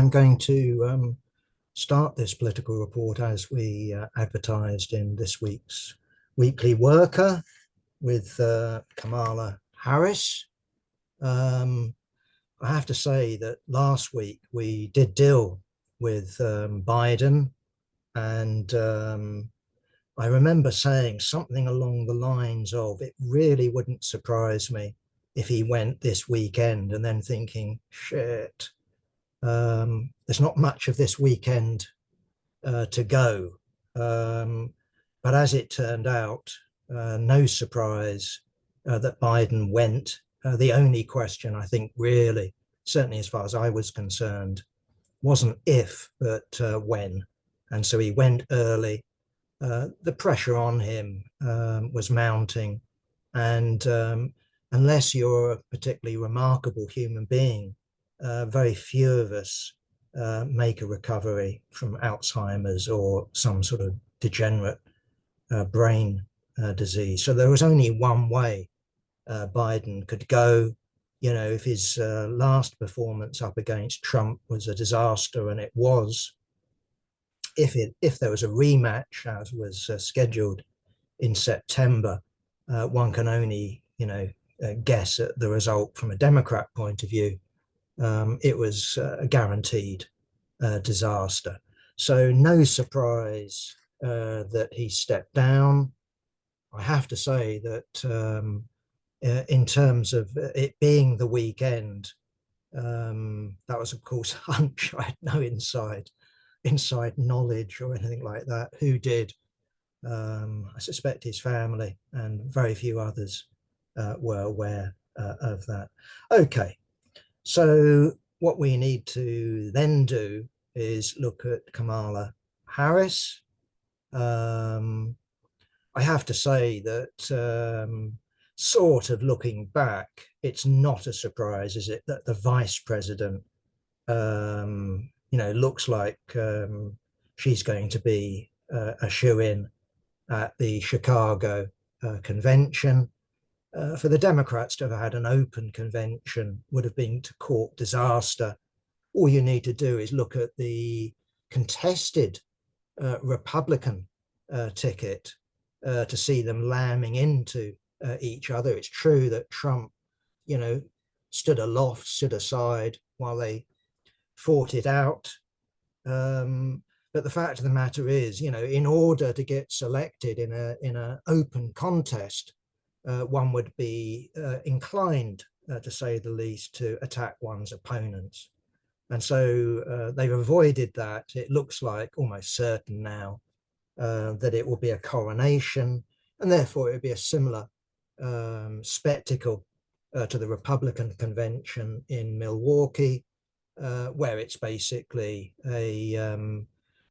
I'm going to start this political report as we advertised in this week's Weekly Worker with Kamala Harris. I have to say that last week we did deal with Biden, and I remember saying something along the lines of, it really wouldn't surprise me if he went this weekend, and then thinking, shit, there's not much of this weekend to go. But as it turned out, no surprise that Biden went. The only question, I think, really, certainly as far as I was concerned, wasn't if, but when. And so he went early. The pressure on him was mounting. And unless you're a particularly remarkable human being, very few of us make a recovery from Alzheimer's or some sort of degenerate brain disease. So there was only one way Biden could go. You know, if his last performance up against Trump was a disaster, and it was, if there was a rematch, as was scheduled in September, one can only, guess at the result from a Democrat point of view. It was a guaranteed disaster. So no surprise that he stepped down. I have to say that in terms of it being the weekend, that was, of course, a hunch. I had no inside knowledge or anything like that. Who did? I suspect his family and very few others were aware of that. Okay, so what we need to then do is look at Kamala Harris. I have to say that sort of looking back, it's not a surprise, is it, that the vice president, looks like she's going to be a shoo-in at the Chicago convention. For the Democrats to have had an open convention would have been to court disaster. All you need to do is look at the contested Republican ticket to see them lambing into each other. It's true that Trump, stood aloft, stood aside while they fought it out. But the fact of the matter is, in order to get selected in an open contest, one would be inclined, to say the least, to attack one's opponents. And so they've avoided that. It looks like almost certain now that it will be a coronation, and therefore it will be a similar spectacle to the Republican convention in Milwaukee, where it's basically a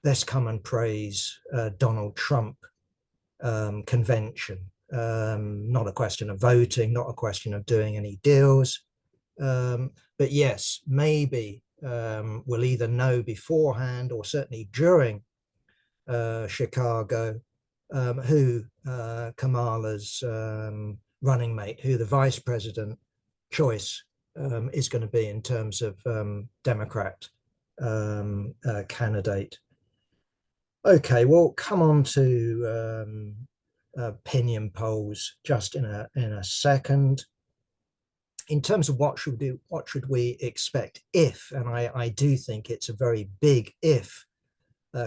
let's come and praise Donald Trump convention. Not a question of voting, not a question of doing any deals. But yes, maybe we'll either know beforehand or certainly during Chicago who Kamala's running mate, who the vice president choice is going to be in terms of Democrat candidate. Okay, well, come on to opinion polls just in a second. In terms of what should we expect if, and I do think it's a very big if,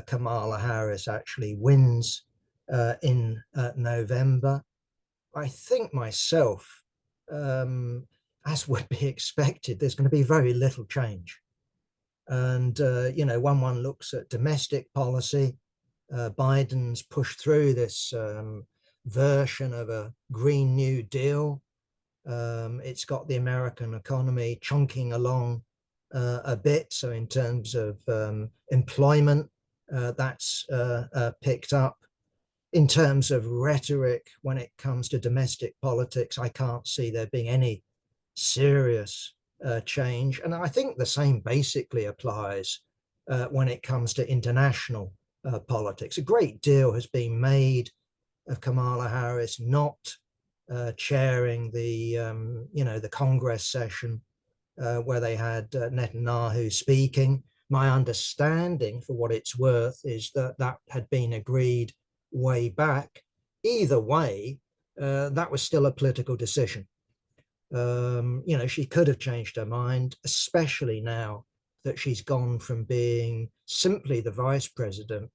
Kamala Harris actually wins in November. I think myself, as would be expected, there's going to be very little change. And, one looks at domestic policy, Biden's pushed through this version of a Green New Deal. It's got the American economy chunking along a bit. So in terms of employment, that's picked up. In terms of rhetoric, when it comes to domestic politics, I can't see there being any serious change. And I think the same basically applies when it comes to international politics. A great deal has been made of Kamala Harris not chairing the the Congress session where they had Netanyahu speaking. My understanding, for what it's worth, is that that had been agreed way back. Either way, that was still a political decision. She could have changed her mind, especially now that she's gone from being simply the vice president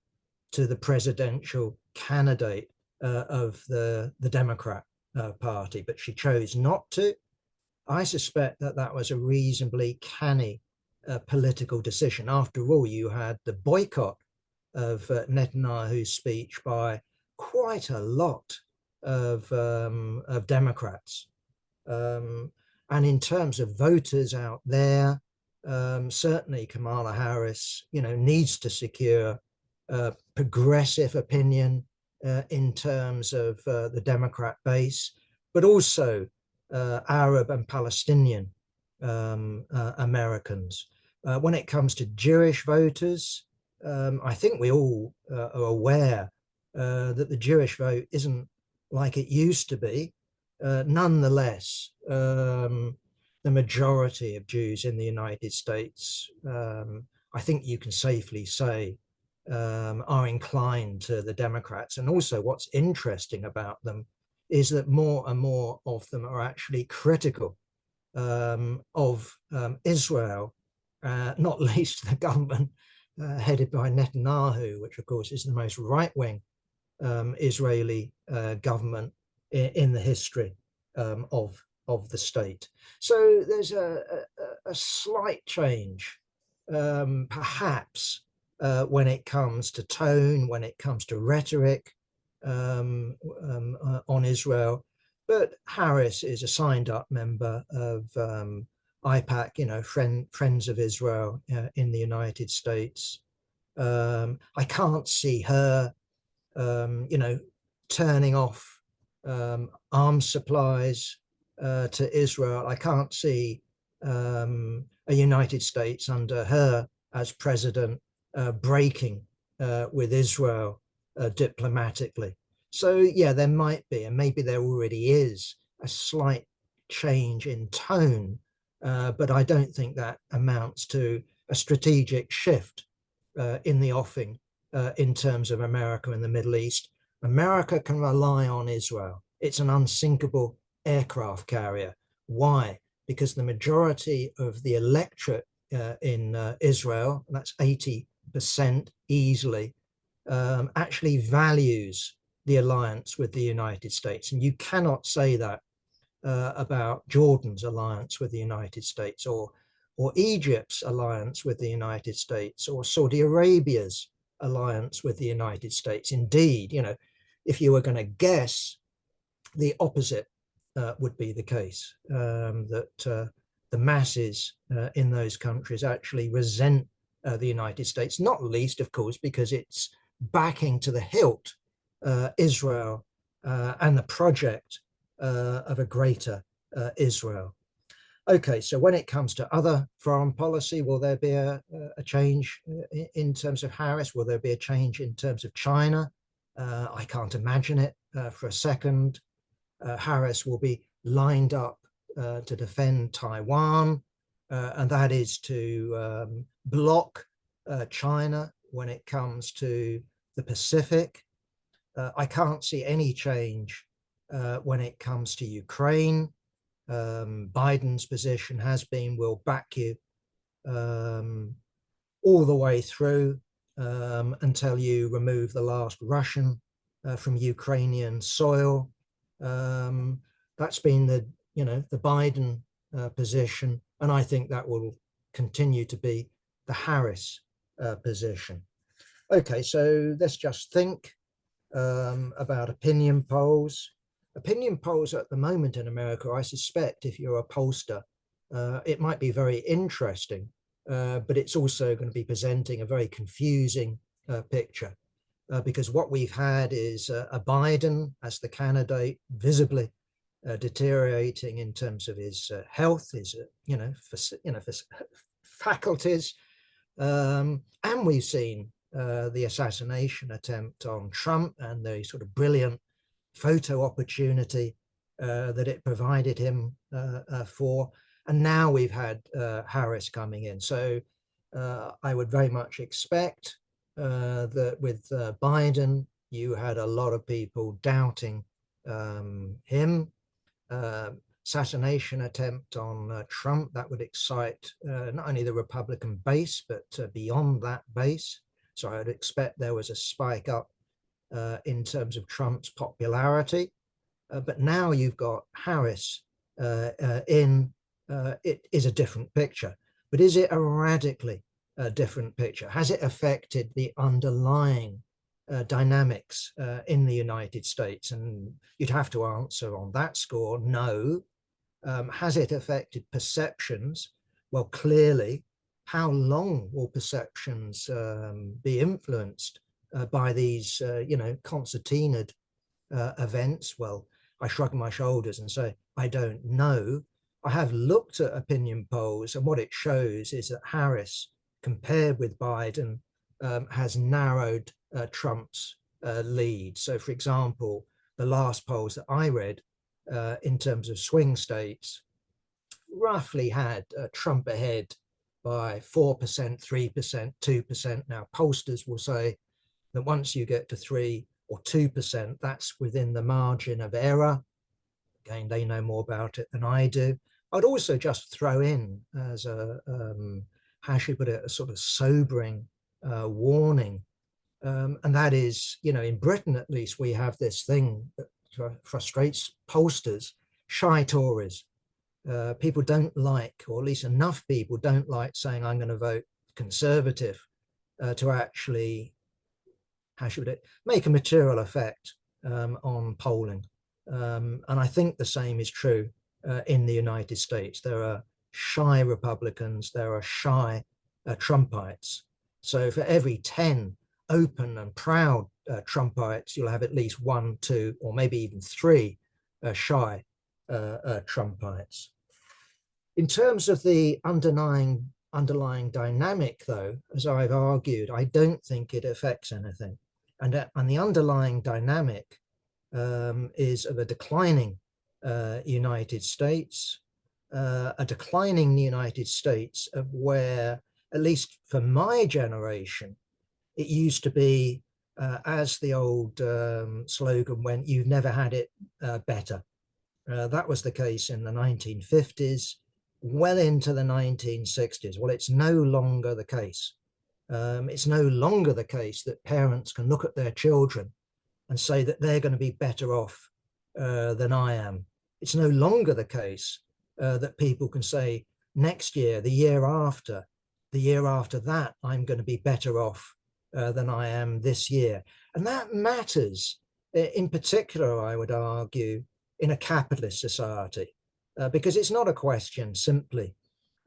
to the presidential candidate of the Democrat Party, but she chose not to. I suspect that that was a reasonably canny political decision. After all, you had the boycott of Netanyahu's speech by quite a lot of Democrats. And in terms of voters out there, certainly Kamala Harris, needs to secure progressive opinion in terms of the Democrat base, but also Arab and Palestinian Americans. When it comes to Jewish voters, I think we all are aware that the Jewish vote isn't like it used to be. Nonetheless, the majority of Jews in the United States, I think you can safely say, are inclined to the Democrats. And also what's interesting about them is that more and more of them are actually critical of Israel, not least the government headed by Netanyahu, which of course is the most right-wing Israeli government in the history of the state. So there's a slight change, perhaps, when it comes to tone, when it comes to rhetoric on Israel. But Harris is a signed-up member of IPAC, Friends of Israel in the United States. I can't see her, turning off arms supplies to Israel. I can't see a United States under her as president breaking with Israel diplomatically. So yeah, there might be, and maybe there already is, a slight change in tone, but I don't think that amounts to a strategic shift in the offing in terms of America in the Middle East. America can rely on Israel. It's an unsinkable aircraft carrier. Why? Because the majority of the electorate in Israel, that's 80% easily, actually values the alliance with the United States. And you cannot say that about Jordan's alliance with the United States, or Egypt's alliance with the United States, or Saudi Arabia's alliance with the United States. Indeed, if you were going to guess, the opposite would be the case, that the masses in those countries actually resent the United States, not least, of course, because it's backing to the hilt Israel and the project of a greater Israel. Okay, so when it comes to other foreign policy, will there be a change in terms of Harris? Will there be a change in terms of China? I can't imagine it for a second. Harris will be lined up to defend Taiwan, and that is to block China when it comes to the Pacific. I can't see any change when it comes to Ukraine. Biden's position has been, we'll back you all the way through until you remove the last Russian from Ukrainian soil. That's been the Biden position, and I think that will continue to be the Harris position. Okay, so let's just think about opinion polls. Opinion polls at the moment in America, I suspect, if you're a pollster, it might be very interesting, but it's also going to be presenting a very confusing picture, because what we've had is a Biden as the candidate, visibly deteriorating in terms of his health, his faculties, and we've seen the assassination attempt on Trump and the sort of brilliant photo opportunity that it provided him for. And now we've had Harris coming in. So I would very much expect that with Biden, you had a lot of people doubting him. Assassination attempt on Trump, that would excite not only the Republican base, but beyond that base. So I would expect there was a spike up in terms of Trump's popularity. But now you've got Harris it is a different picture. But is it a radically different picture? Has it affected the underlying dynamics in the United States? And you'd have to answer on that score, no. Has it affected perceptions? Well, clearly. How long will perceptions be influenced by these, concertinaed events? Well, I shrug my shoulders and say, I don't know. I have looked at opinion polls, and what it shows is that Harris, compared with Biden, has narrowed Trump's lead. So, for example, the last polls that I read in terms of swing states roughly had Trump ahead by 4%, 3%, 2%. Now, pollsters will say that once you get to 3 or 2%, that's within the margin of error. Again, they know more about it than I do. I'd also just throw in as a, how should I put it, a sort of sobering warning. And that is, in Britain at least, we have this thing that frustrates pollsters, shy Tories. People don't like, or at least enough people don't like saying, I'm going to vote Conservative to actually, how should it, make a material effect on polling. And I think the same is true in the United States. There are shy Republicans, there are shy Trumpites. So for every 10 open and proud Trumpites, you'll have at least 1, 2, or maybe even 3 shy Trumpites. In terms of the underlying dynamic, though, as I've argued, I don't think it affects anything. And the underlying dynamic is of a declining United States, a declining United States of where, at least for my generation, it used to be, as the old slogan went, you've never had it better. That was the case in the 1950s, well into the 1960s. Well, it's no longer the case. It's no longer the case that parents can look at their children and say that they're going to be better off than I am. It's no longer the case that people can say next year, the year after that, I'm going to be better off than I am this year. And that matters in particular, I would argue, in a capitalist society, because it's not a question simply,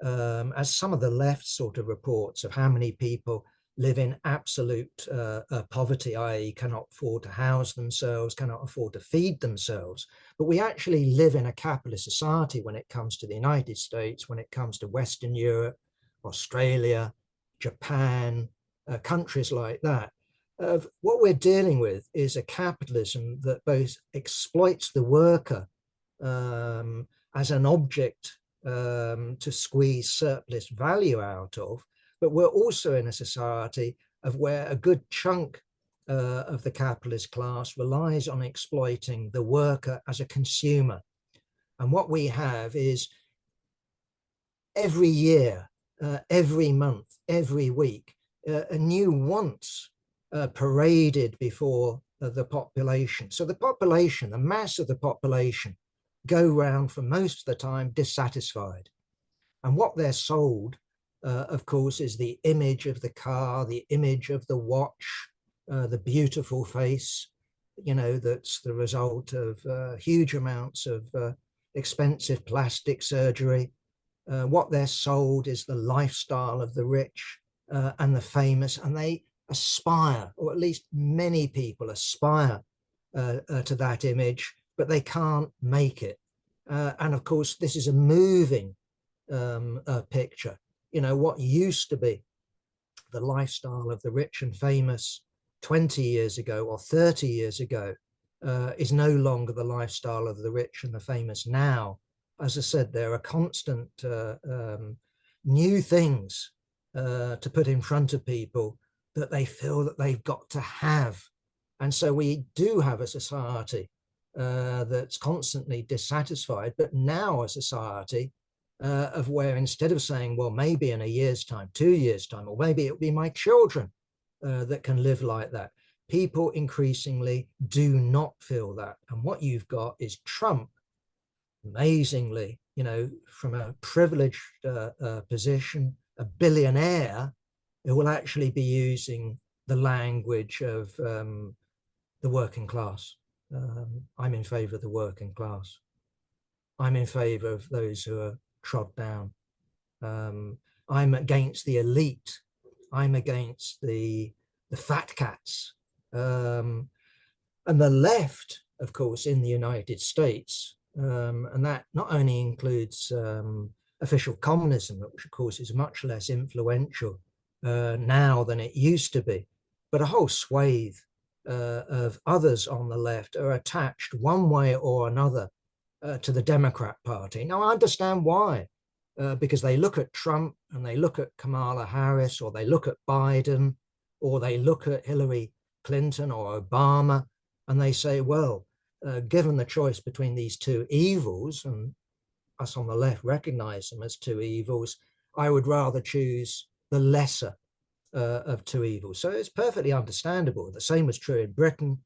as some of the left sort of reports, of how many people live in absolute poverty, i.e. cannot afford to house themselves, cannot afford to feed themselves. But we actually live in a capitalist society when it comes to the United States, when it comes to Western Europe, Australia, Japan, countries like that. What we're dealing with is a capitalism that both exploits the worker as an object to squeeze surplus value out of, but we're also in a society of where a good chunk of the capitalist class relies on exploiting the worker as a consumer. And what we have is every year, every month, every week, a new wants paraded before the population. So the population, the mass of the population, go round for most of the time dissatisfied. And what they're sold, of course, is the image of the car, the image of the watch, the beautiful face, that's the result of huge amounts of expensive plastic surgery. What they're sold is the lifestyle of the rich and the famous, and they aspire, or at least many people aspire to that image, but they can't make it. And of course, this is a moving picture. What used to be the lifestyle of the rich and famous 20 years ago or 30 years ago is no longer the lifestyle of the rich and the famous now. As I said, there are constant new things to put in front of people that they feel that they've got to have. And so we do have a society that's constantly dissatisfied, but now a society of where instead of saying, well, maybe in a year's time, 2 years' time, or maybe it'll be my children that can live like that, people increasingly do not feel that. And what you've got is Trump, amazingly, from a privileged position, a billionaire, who will actually be using the language of the working class. I'm in favor of the working class. I'm in favor of those who are trod down. I'm against the elite. I'm against the fat cats. And the left, of course, in the United States, and that not only includes official communism, which of course is much less influential now than it used to be, but a whole swathe of others on the left are attached one way or another to the Democrat Party. Now, I understand why, because they look at Trump and they look at Kamala Harris, or they look at Biden, or they look at Hillary Clinton or Obama, and they say, well, given the choice between these two evils, and us on the left recognize them as two evils, I would rather choose the lesser of two evils. So it's perfectly understandable. The same was true in Britain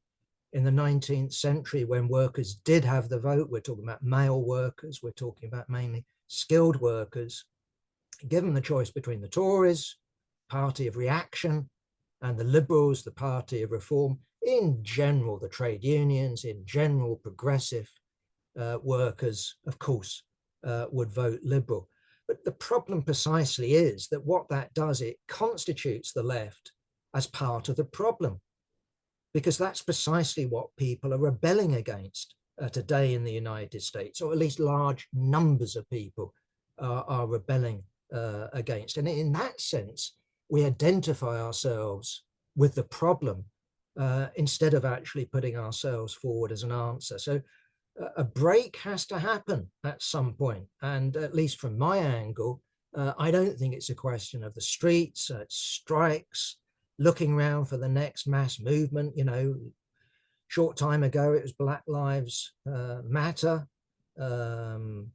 in the 19th century when workers did have the vote. We're talking about male workers. We're talking about mainly skilled workers. Given the choice between the Tories, party of reaction, and the Liberals, the party of reform, in general, the trade unions, in general, progressive workers, of course, would vote Liberal. But the problem precisely is that what that does, it constitutes the left as part of the problem, because that's precisely what people are rebelling against today in the United States, or at least large numbers of people are rebelling against. And in that sense, we identify ourselves with the problem instead of actually putting ourselves forward as an answer. So a break has to happen at some point. And at least from my angle, I don't think it's a question of the streets, strikes, looking around for the next mass movement. Short time ago, it was Black Lives Matter. There's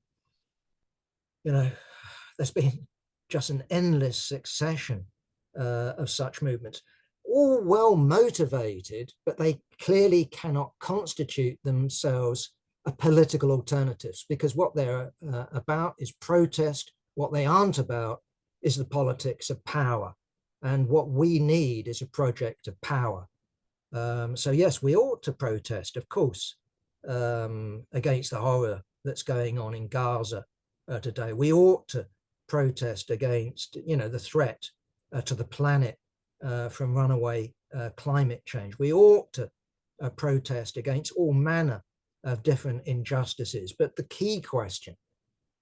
been just an endless succession of such movements, all well motivated, but they clearly cannot constitute themselves a political alternatives, because what they're about is protest. What they aren't about is the politics of power. And what we need is a project of power. So yes, we ought to protest, of course, against the horror that's going on in Gaza today. We ought to protest against, the threat to the planet from runaway climate change. We ought to protest against all manner of different injustices. But the key question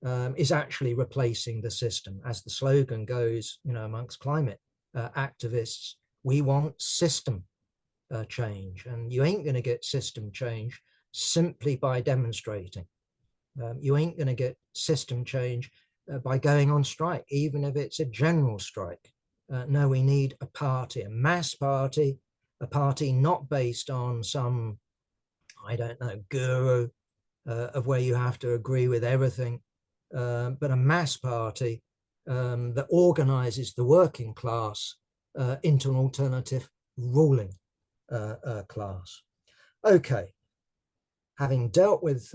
is actually replacing the system. As the slogan goes, amongst climate activists, we want system change. And you ain't going to get system change simply by demonstrating. You ain't going to get system change by going on strike, even if it's a general strike. No, we need a party, a mass party, a party not based on some, I don't know, guru of where you have to agree with everything, but a mass party that organizes the working class into an alternative ruling class. Okay, having dealt with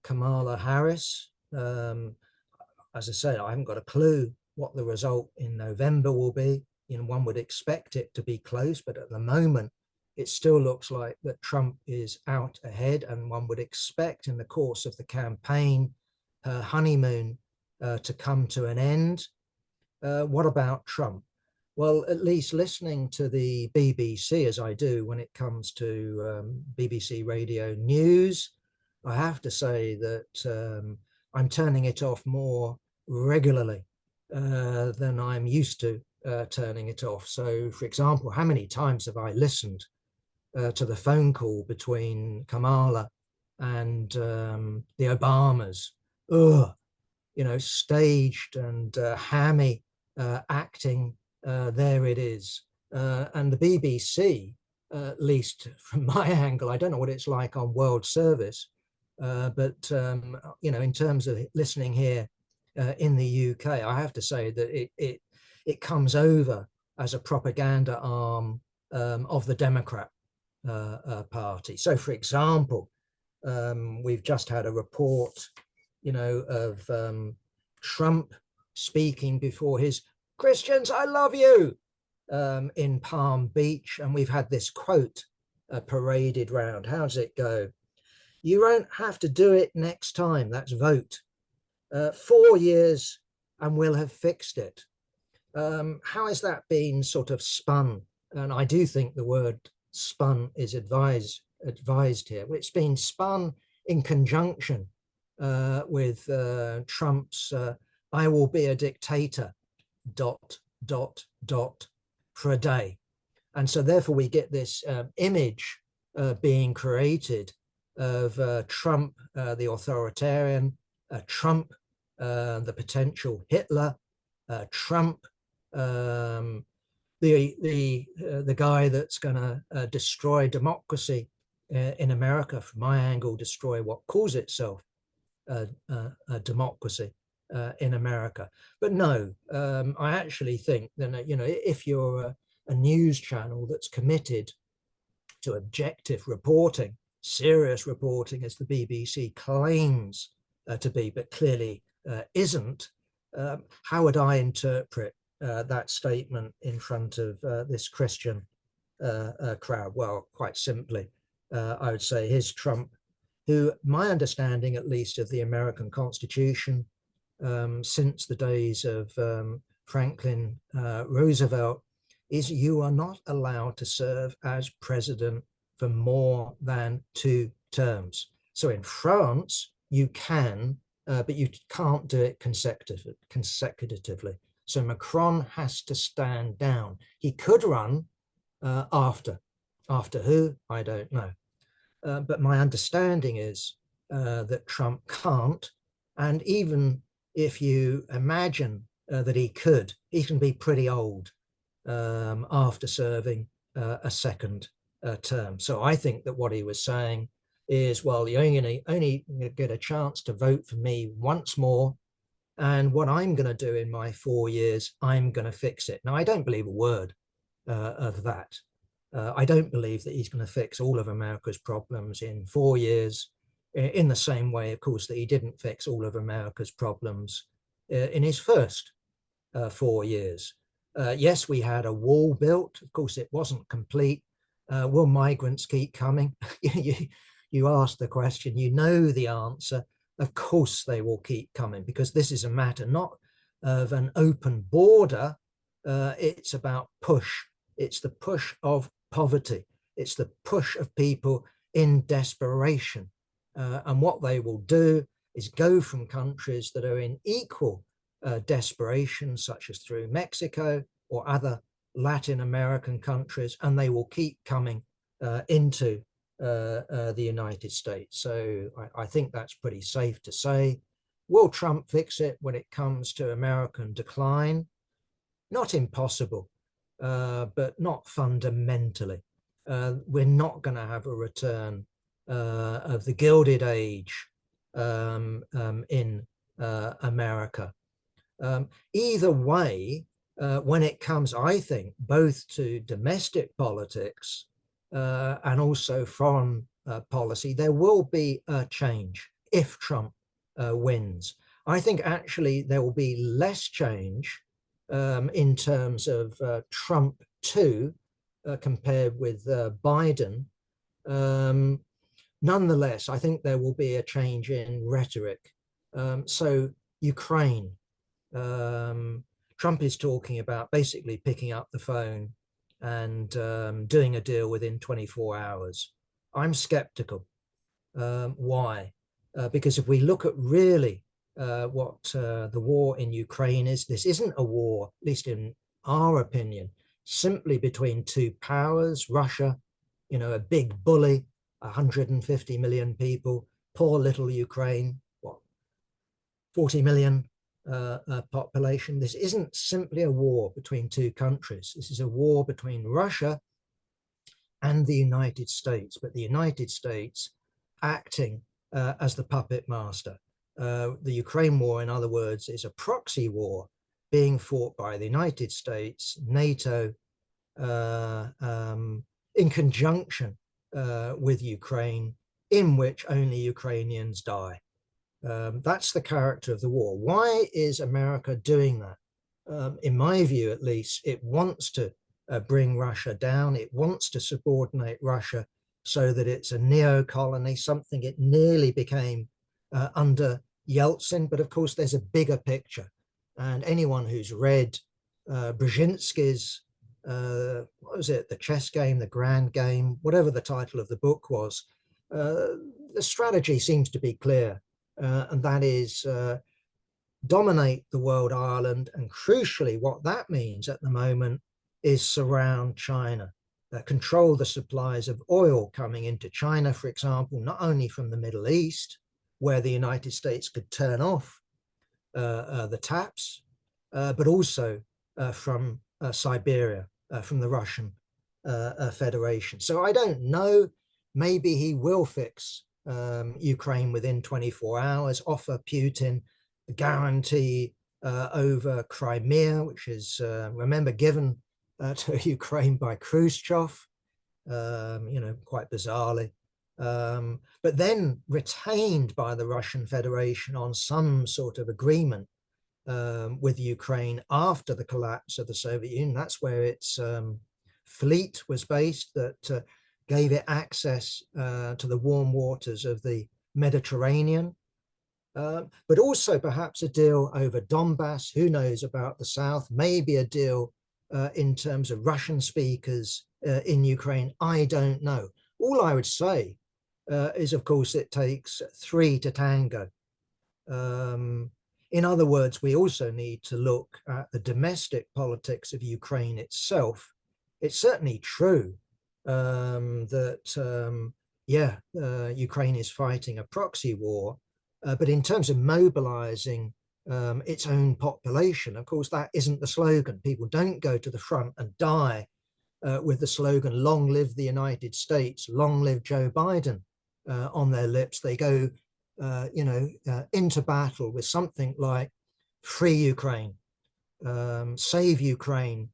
Kamala Harris, as I say, I haven't got a clue what the result in November will be. One would expect it to be close, but at the moment, it still looks like that Trump is out ahead, and one would expect in the course of the campaign, her honeymoon to come to an end. What about Trump? Well, at least listening to the BBC, as I do when it comes to BBC Radio News, I have to say that I'm turning it off more regularly than I'm used to turning it off. So, for example, how many times have I listened to the phone call between Kamala and the Obamas? Staged and hammy acting, there it is. And the BBC, at least from my angle, I don't know what it's like on World Service, but in terms of listening here in the UK, I have to say that it comes over as a propaganda arm of the Democrat Party. So, for example, we've just had a report, of Trump speaking before his "Christians, I love you" in Palm Beach, and we've had this quote paraded round. How does it go? "You won't have to do it next time." That's vote. 4 years and we'll have fixed it. How has that been sort of spun? And I do think the word spun is advised here. It's been spun in conjunction with Trump's "I will be a dictator, ... for a day." And so therefore we get this image being created of Trump, the authoritarian, Trump, the potential Hitler, Trump, the guy that's going to destroy democracy in America, from my angle, destroy what calls itself a democracy in America. But no, I actually think that, if you're a news channel that's committed to objective reporting, serious reporting, as the BBC claims to be, but clearly isn't, how would I interpret that statement in front of this Christian crowd? Well, quite simply, I would say here's Trump, who, my understanding at least of the American Constitution, since the days of Franklin Roosevelt, is you are not allowed to serve as president for more than 2 terms. So in France, you can, but you can't do it consecutively. So Macron has to stand down. He could run after who? I don't know. But my understanding is that Trump can't. And even if you imagine that he could, he can be pretty old after serving a second term. So I think that what he was saying is, well, you only get a chance to vote for me once more. And what I'm going to do in my 4 years, I'm going to fix it. Now, I don't believe a word of that. I don't believe that he's going to fix all of America's problems in 4 years, in the same way, of course, that he didn't fix all of America's problems in his first 4 years. Yes, we had a wall built. Of course, it wasn't complete. Will migrants keep coming? You ask the question, you know the answer. Of course they will keep coming, because this is a matter not of an open border. It's about push. It's the push of poverty. It's the push of people in desperation. And what they will do is go from countries that are in equal desperation, such as through Mexico or other Latin American countries, and they will keep coming into the United States. So I think that's pretty safe to say. Will Trump fix it when it comes to American decline? Not impossible, but not fundamentally. We're not going to have a return of the Gilded Age in America. Either way, when it comes, I think, both to domestic politics and also foreign policy, there will be a change if Trump wins. I think actually there will be less change in terms of Trump too, compared with Biden. Nonetheless, I think there will be a change in rhetoric. So Ukraine, Trump is talking about basically picking up the phone and doing a deal within 24 hours. I'm skeptical. Why? Because if we look at really what the war in Ukraine is, this isn't a war, at least in our opinion, simply between two powers. Russia, a big bully, 150 million people, poor little Ukraine, 40 million, population. This isn't simply a war between two countries. This is a war between Russia and the United States, but the United States acting as the puppet master. The Ukraine war, in other words, is a proxy war being fought by the United States, NATO, in conjunction with Ukraine, in which only Ukrainians die. That's the character of the war. Why is America doing that? In my view, at least, it wants to bring Russia down. It wants to subordinate Russia so that it's a neo-colony, something it nearly became under Yeltsin. But of course, there's a bigger picture. And anyone who's read Brzezinski's, what was it, the chess game, the grand game, whatever the title of the book was, the strategy seems to be clear. And that is dominate the world island. And crucially, what that means at the moment is surround China, control the supplies of oil coming into China, for example, not only from the Middle East, where the United States could turn off the taps, but also from Siberia, from the Russian Federation. So I don't know, maybe he will fix Ukraine within 24 hours, offer Putin the guarantee over Crimea, which is, remember, given to Ukraine by Khrushchev, quite bizarrely, but then retained by the Russian Federation on some sort of agreement with Ukraine after the collapse of the Soviet Union. That's where its fleet was based, that gave it access to the warm waters of the Mediterranean, but also perhaps a deal over Donbass. Who knows about the south? Maybe a deal in terms of Russian speakers in Ukraine. I don't know. All I would say is, of course, it takes three to tango. In other words, we also need to look at the domestic politics of Ukraine itself. It's certainly true that, Ukraine is fighting a proxy war, but in terms of mobilizing its own population, of course, that isn't the slogan. People don't go to the front and die with the slogan, long live the United States, long live Joe Biden on their lips. They go into battle with something like free Ukraine, save Ukraine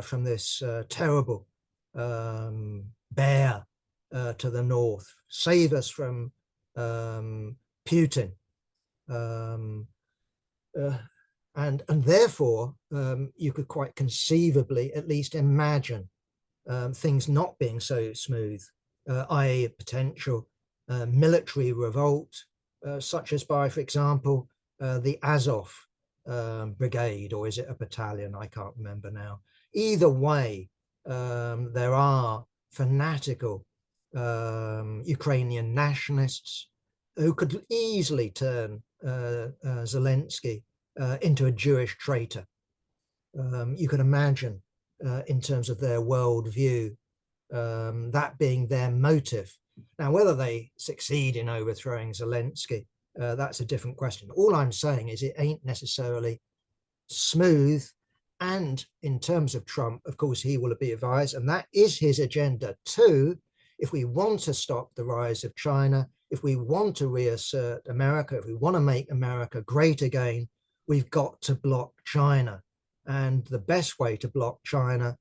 from this terrible bear to the north, save us from Putin. And therefore, you could quite conceivably at least imagine things not being so smooth, i.e. a potential military revolt, such as by, for example, the Azov brigade, or is it a battalion? I can't remember now. Either way, there are fanatical Ukrainian nationalists who could easily turn Zelensky into a Jewish traitor. You can imagine, in terms of their worldview, that being their motive. Now, whether they succeed in overthrowing Zelensky, that's a different question. All I'm saying is it ain't necessarily smooth. And in terms of Trump, of course, he will be advised, and that is his agenda too. If we want to stop the rise of China, if we want to reassert America, if we want to make America great again, we've got to block China. And the best way to block China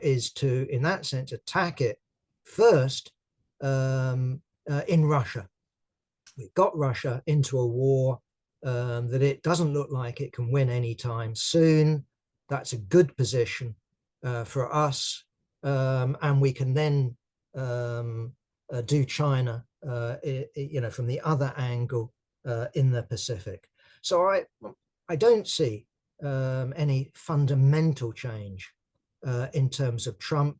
is to, in that sense, attack it first in Russia. We've got Russia into a war that it doesn't look like it can win anytime soon. That's a good position for us. And we can then do China, from the other angle in the Pacific. So I don't see any fundamental change in terms of Trump.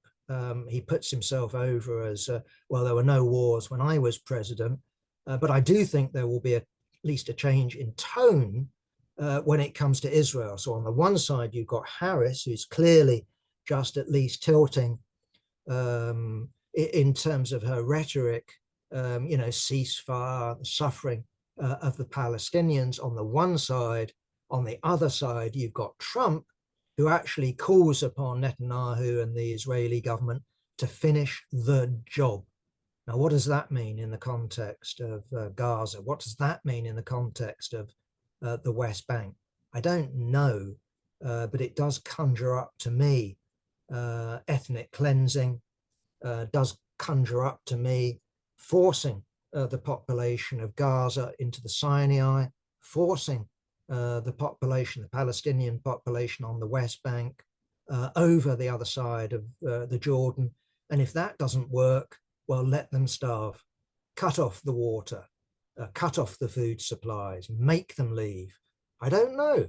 He puts himself over as, well, there were no wars when I was president, but I do think there will be at least a change in tone when it comes to Israel. So on the one side, you've got Harris, who's clearly just at least tilting in terms of her rhetoric, ceasefire, the suffering of the Palestinians on the one side, On the other side, you've got Trump, who actually calls upon Netanyahu and the Israeli government to finish the job. Now, what does that mean in the context of Gaza? What does that mean in the context of the West Bank? I don't know, but it does conjure up to me ethnic cleansing, does conjure up to me forcing the population of Gaza into the Sinai, forcing the population, the Palestinian population on the West Bank over the other side of the Jordan. And if that doesn't work, well, let them starve, cut off the water, cut off the food supplies, make them leave. I don't know.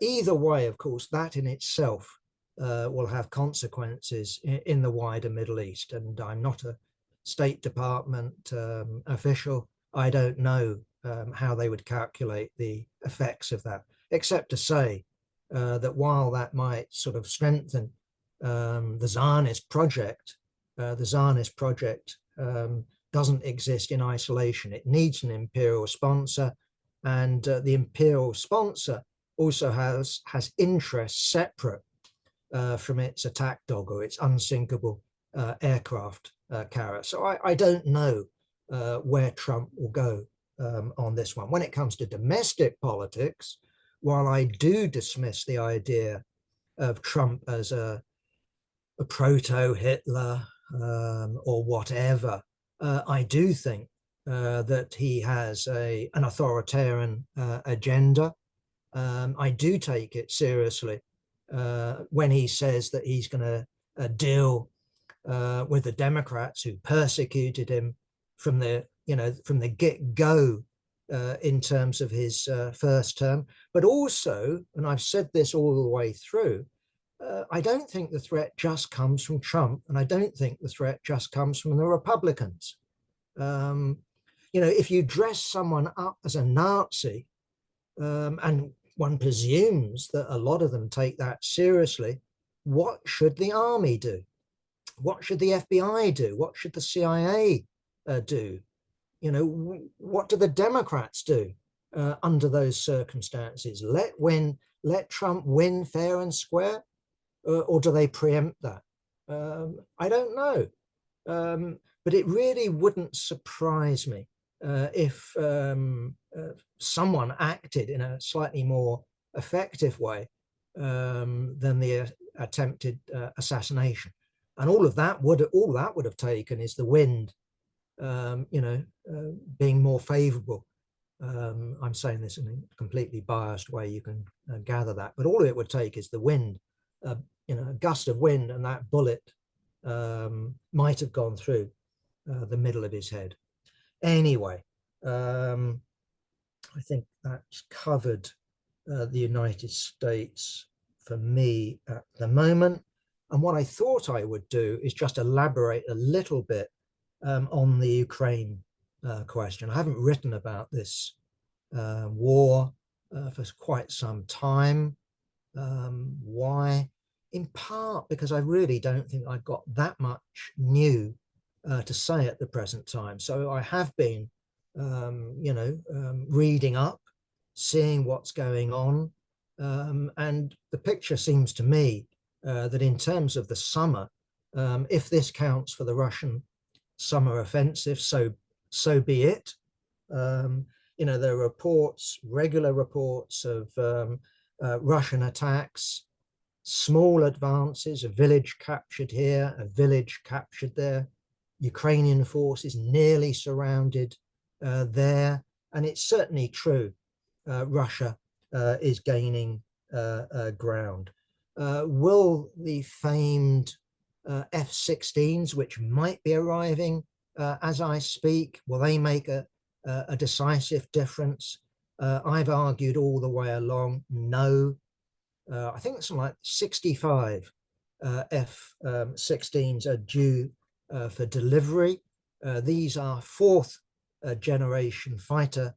Either way, of course, that in itself will have consequences in the wider Middle East. And I'm not a State Department official. I don't know how they would calculate the effects of that, except to say that while that might sort of strengthen the Zionist project, doesn't exist in isolation. It needs an imperial sponsor, and the imperial sponsor also has interests separate from its attack dog or its unsinkable aircraft carrier. So I don't know where Trump will go on this one. When it comes to domestic politics, while I do dismiss the idea of Trump as a proto-Hitler or whatever, I do think that he has an authoritarian agenda. I do take it seriously when he says that he's going to deal with the Democrats who persecuted him from the get-go in terms of his first term. But also, and I've said this all the way through, I don't think the threat just comes from Trump, and I don't think the threat just comes from the Republicans. If you dress someone up as a Nazi, and one presumes that a lot of them take that seriously, what should the army do? What should the FBI do? What should the CIA do? What do the Democrats do under those circumstances? Let Trump win fair and square? Or do they preempt that? I don't know. But it really wouldn't surprise me if someone acted in a slightly more effective way than the attempted assassination. And all that would have taken is the wind, being more favorable. I'm saying this in a completely biased way. You can gather that, but all it would take is the wind. A gust of wind, and that bullet might have gone through the middle of his head. Anyway, I think that's covered the United States for me at the moment. And what I thought I would do is just elaborate a little bit on the Ukraine question. I haven't written about this war for quite some time. Why? In part because I really don't think I've got that much new to say at the present time. So I have been, reading up, seeing what's going on. And the picture seems to me that in terms of the summer, if this counts for the Russian summer offensive, so be it. There are regular reports of Russian attacks, small advances, a village captured here, a village captured there, Ukrainian forces nearly surrounded there. And it's certainly true, Russia is gaining ground. Will the famed F-16s, which might be arriving as I speak, will they make a decisive difference? I've argued all the way along, no. I think something like 65 F-16s are due for delivery. These are fourth generation fighter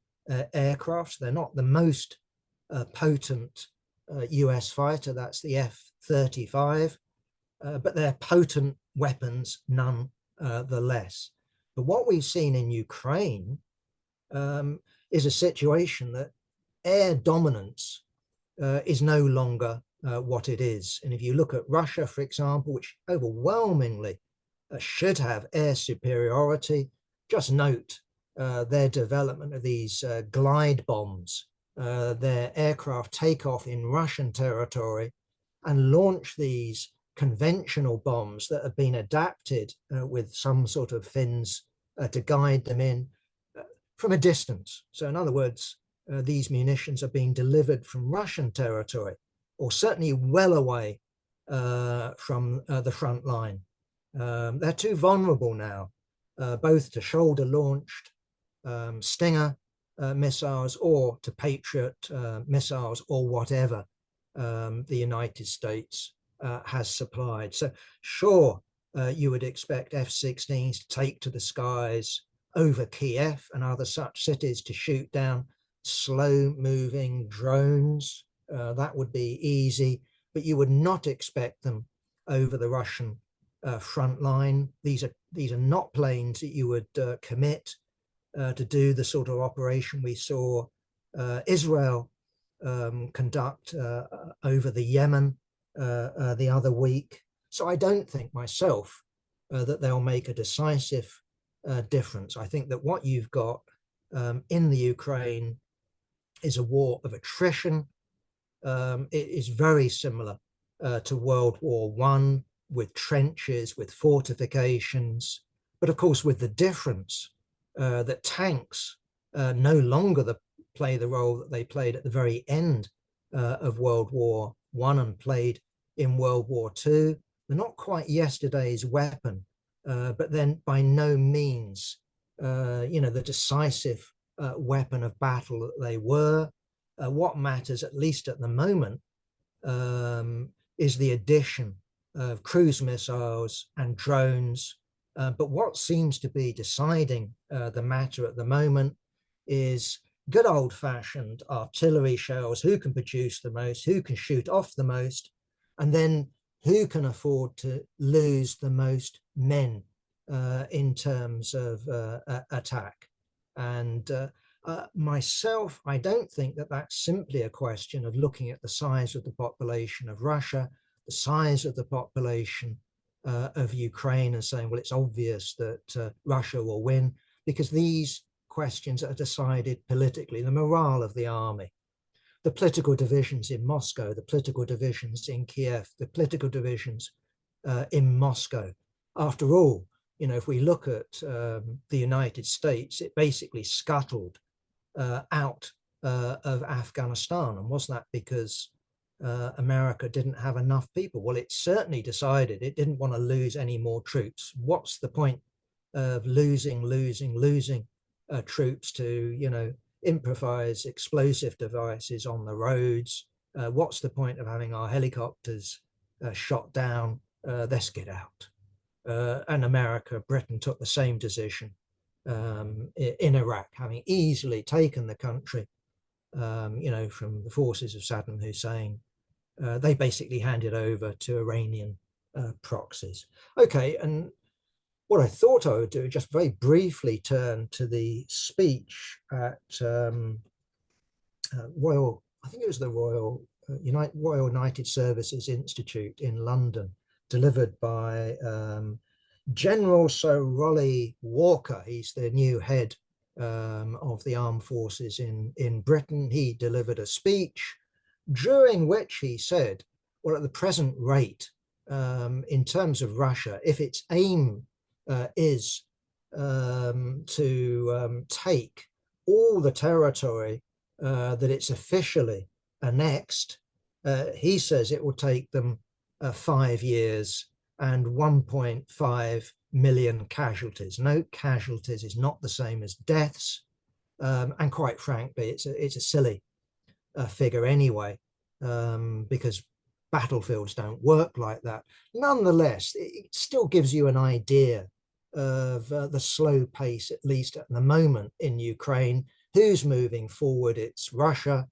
aircraft. They're not the most potent US fighter, that's the F-35, but they're potent weapons nonetheless. But what we've seen in Ukraine is a situation that air dominance is no longer what it is. And if you look at Russia, for example, which overwhelmingly should have air superiority, just note their development of these glide bombs, their aircraft take off in Russian territory and launch these conventional bombs that have been adapted with some sort of fins to guide them in from a distance. So in other words, these munitions are being delivered from Russian territory, or certainly well away from the front line. They're too vulnerable now, both to shoulder-launched Stinger missiles or to Patriot missiles or whatever the United States has supplied. So sure, you would expect F-16s to take to the skies over Kiev and other such cities to shoot down slow-moving drones. That would be easy, but you would not expect them over the Russian front line. These are not planes that you would commit to do the sort of operation we saw Israel conduct over the Yemen the other week. So I don't think myself that they'll make a decisive difference. I think that what you've got in the Ukraine is a war of attrition. It is very similar to World War I, with trenches, with fortifications, but of course with the difference that tanks no longer play the role that they played at the very end of World War I and played in World War II. They're not quite yesterday's weapon, but then by no means, the decisive weapon of battle that they were. What matters, at least at the moment, is the addition of cruise missiles and drones. But what seems to be deciding the matter at the moment is good old-fashioned artillery shells. Who can produce the most, who can shoot off the most, and then who can afford to lose the most men in terms of attack. And myself, I don't think that that's simply a question of looking at the size of the population of Russia, the size of the population of Ukraine, and saying, well, it's obvious that Russia will win, because these questions are decided politically. The morale of the army, the political divisions in Moscow, the political divisions in Kiev, the political divisions in Moscow. After all, if we look at the United States, it basically scuttled out of Afghanistan. And was that because America didn't have enough people? Well, it certainly decided it didn't want to lose any more troops. What's the point of losing troops to, improvise explosive devices on the roads? What's the point of having our helicopters shot down? Let's get out. And Britain took the same decision in Iraq, having easily taken the country, from the forces of Saddam Hussein. They basically handed over to Iranian proxies. Okay, and what I thought I would do, just very briefly turn to the speech at Royal, I think it was the Royal United Services Institute in London, delivered by General Sir Rolly Walker. He's the new head of the armed forces in Britain. He delivered a speech during which he said, well, at the present rate, in terms of Russia, if its aim is to take all the territory that it's officially annexed, he says it will take them 5 years and 1.5 million casualties. No, casualties is not the same as deaths, and quite frankly, it's a silly figure anyway, because battlefields don't work like that. Nonetheless, it still gives you an idea of the slow pace, at least at the moment, in Ukraine. Who's moving forward? It's Russia,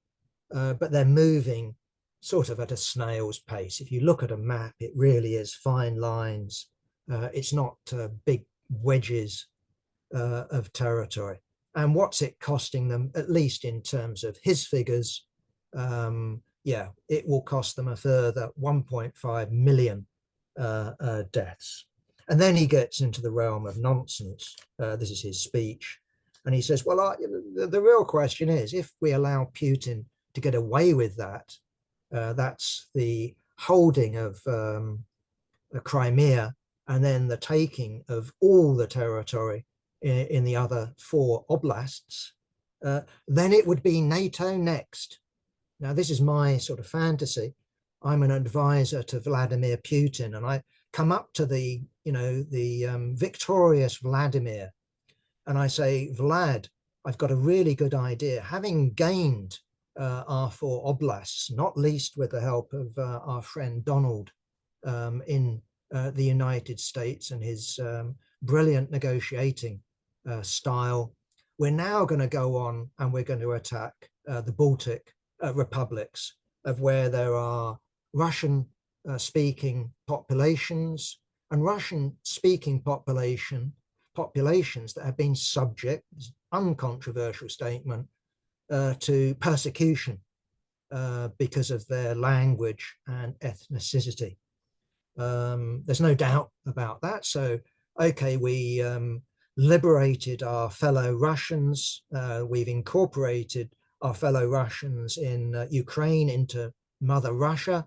but they're moving sort of at a snail's pace. If you look at a map, it really is fine lines. It's not big wedges of territory. And what's it costing them, at least in terms of his figures? Yeah, it will cost them a further 1.5 million deaths. And then he gets into the realm of nonsense. This is his speech. And he says, well, the real question is, if we allow Putin to get away with that, that's the holding of Crimea and then the taking of all the territory in the other 4 oblasts, then it would be NATO next. Now, this is my sort of fantasy. I'm an advisor to Vladimir Putin, and I come up to the victorious Vladimir, and I say, Vlad, I've got a really good idea. Having gained our 4 oblasts, not least with the help of our friend Donald in the United States and his brilliant negotiating style, we're now going to go on and we're going to attack the Baltic republics, of where there are Russian speaking populations and Russian speaking populations that have been subject, uncontroversial statement, to persecution because of their language and ethnicity. There's no doubt about that. So, okay, we liberated our fellow Russians. We've incorporated our fellow Russians in Ukraine into Mother Russia.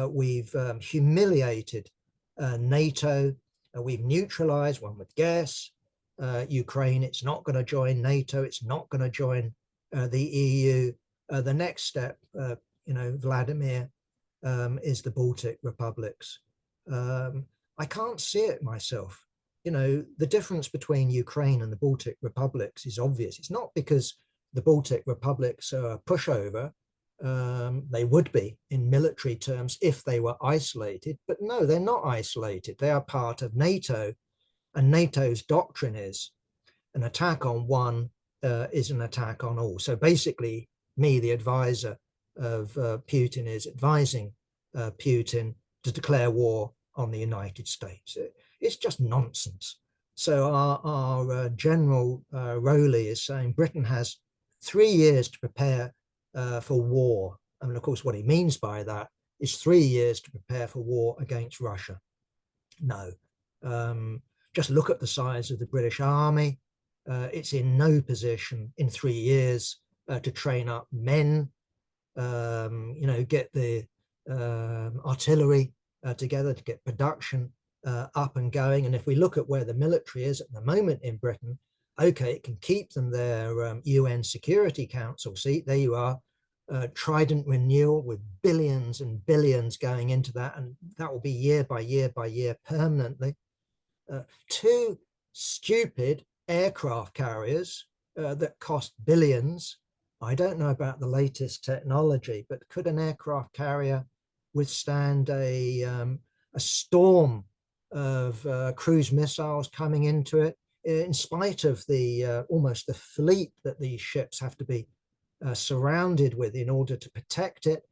We've humiliated NATO. We've neutralized, one would guess, Ukraine. It's not going to join NATO. It's not going to join the EU. The next step, Vladimir, is the Baltic republics. I can't see it myself. The difference between Ukraine and the Baltic republics is obvious. It's not because the Baltic republics are a pushover. They would be in military terms if they were isolated, but no, they're not isolated. They are part of NATO, and NATO's doctrine is an attack on one is an attack on all. So basically, me, the advisor of Putin, is advising Putin to declare war on the United States. It's just nonsense. So our General Rowley is saying Britain has 3 years to prepare for war. I mean, of course, what he means by that is 3 years to prepare for war against Russia. No. Just look at the size of the British Army. It's in no position in 3 years to train up men, get the artillery together, to get production up and going. And if we look at where the military is at the moment in Britain, okay, it can keep them their UN Security Council seat. There you are, Trident renewal with billions and billions going into that, and that will be year by year by year permanently. 2 stupid aircraft carriers that cost billions. I don't know about the latest technology, but could an aircraft carrier withstand a storm of cruise missiles coming into it, in spite of the almost the fleet that these ships have to be surrounded with in order to protect it?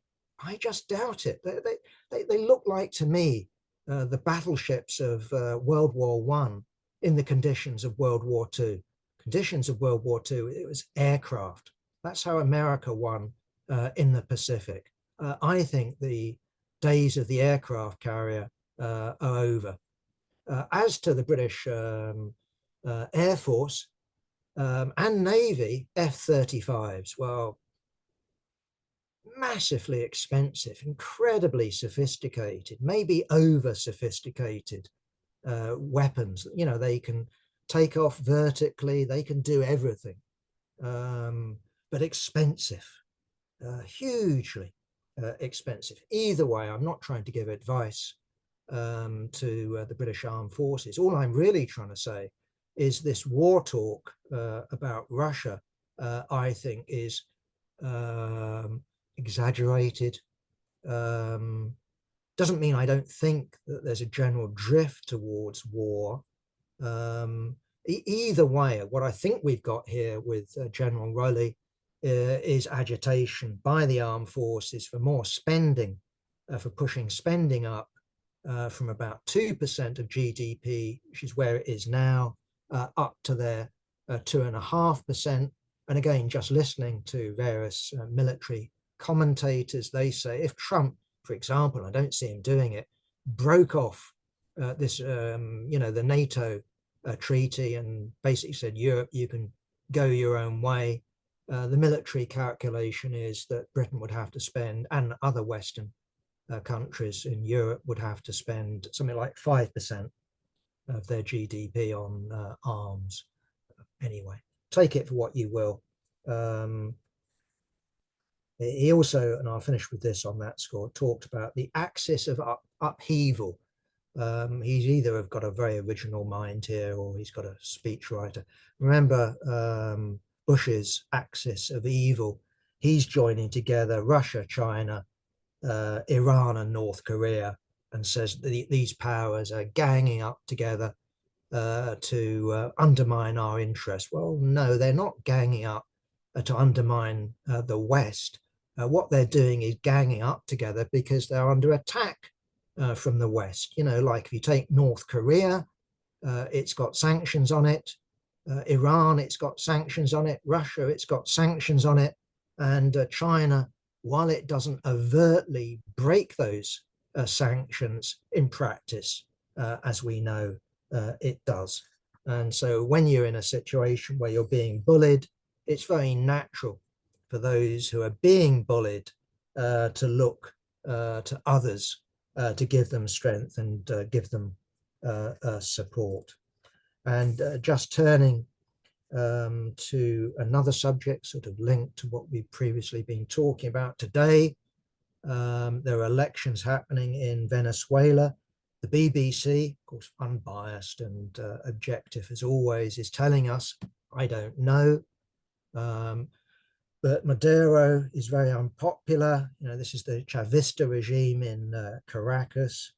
I just doubt it. They look like, to me, the battleships of World War I in the conditions of World War II. Conditions of World War II, it was aircraft. That's how America won in the Pacific. I think the days of the aircraft carrier are over. As to the British Air Force and Navy, F-35s, well, massively expensive, incredibly sophisticated, maybe over-sophisticated weapons. They can take off vertically, they can do everything, but expensive, hugely expensive. Either way, I'm not trying to give advice to the British Armed Forces. All I'm really trying to say is this war talk about Russia, I think, is exaggerated. Doesn't mean I don't think that there's a general drift towards war. Either way, what I think we've got here with General Rowley is agitation by the armed forces for more spending, for pushing spending up from about 2% of GDP, which is where it is now, up to their 2.5%. And again, just listening to various military commentators, they say if Trump, for example, I don't see him doing it, broke off this, the NATO treaty and basically said, Europe, you can go your own way. The military calculation is that Britain would have to spend, and other Western countries in Europe would have to spend something like 5% of their GDP on arms. Anyway, take it for what you will. He also, and I'll finish with this on that score, talked about the axis of upheaval. He's either got a very original mind here or he's got a speechwriter. Remember Bush's axis of evil. He's joining together Russia, China, Iran and North Korea, and says these powers are ganging up together to undermine our interests. Well, no, they're not ganging up to undermine the West. What they're doing is ganging up together because they're under attack from the West. Like if you take North Korea, it's got sanctions on it. Iran, it's got sanctions on it. Russia, it's got sanctions on it. And China, while it doesn't overtly break those sanctions in practice, as we know, it does. And so when you're in a situation where you're being bullied, it's very natural for those who are being bullied to look to others to give them strength and give them support. And just turning to another subject, sort of linked to what we've previously been talking about today, there are elections happening in Venezuela. The BBC, of course, unbiased and objective as always, is telling us, I don't know. But Maduro is very unpopular. This is the Chavista regime in Caracas.